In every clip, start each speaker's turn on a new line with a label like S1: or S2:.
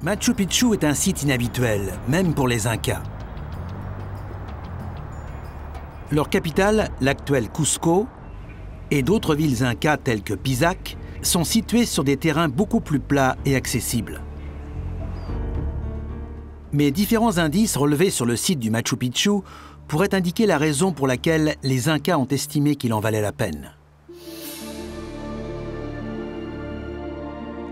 S1: Machu Picchu est un site inhabituel, même pour les Incas. Leur capitale, l'actuel Cusco, et d'autres villes incas telles que Pisac sont situées sur des terrains beaucoup plus plats et accessibles. Mais différents indices relevés sur le site du Machu Picchu pourraient indiquer la raison pour laquelle les Incas ont estimé qu'il en valait la peine.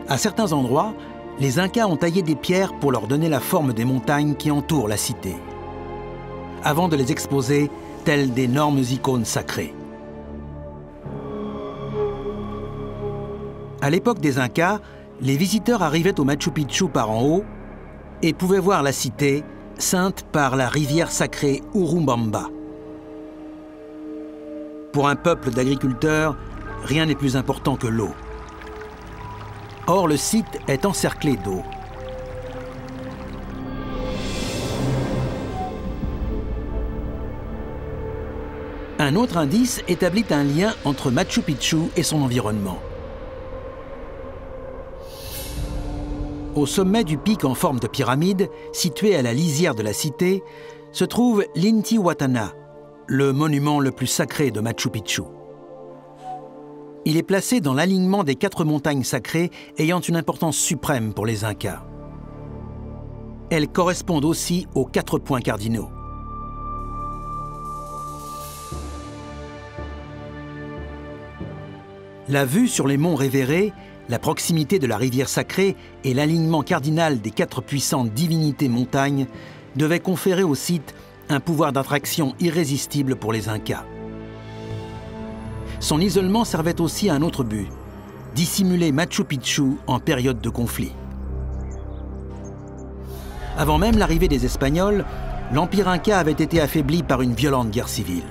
S1: À certains endroits, les Incas ont taillé des pierres pour leur donner la forme des montagnes qui entourent la cité, avant de les exposer telles d'énormes icônes sacrées. À l'époque des Incas, les visiteurs arrivaient au Machu Picchu par en haut et pouvaient voir la cité, sainte par la rivière sacrée Urubamba. Pour un peuple d'agriculteurs, rien n'est plus important que l'eau. Or, le site est encerclé d'eau. Un autre indice établit un lien entre Machu Picchu et son environnement. Au sommet du pic en forme de pyramide, situé à la lisière de la cité, se trouve l'Intihuatana, le monument le plus sacré de Machu Picchu. Il est placé dans l'alignement des 4 montagnes sacrées ayant une importance suprême pour les Incas. Elles correspondent aussi aux 4 points cardinaux. La vue sur les monts révérés, la proximité de la rivière sacrée et l'alignement cardinal des 4 puissantes divinités montagnes devaient conférer au site un pouvoir d'attraction irrésistible pour les Incas. Son isolement servait aussi à un autre but, dissimuler Machu Picchu en période de conflit. Avant même l'arrivée des Espagnols, l'Empire Inca avait été affaibli par une violente guerre civile.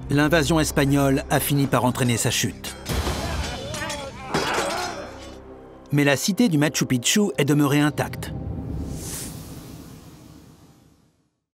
S1: L'invasion espagnole a fini par entraîner sa chute. Mais la cité du Machu Picchu est demeurée intacte.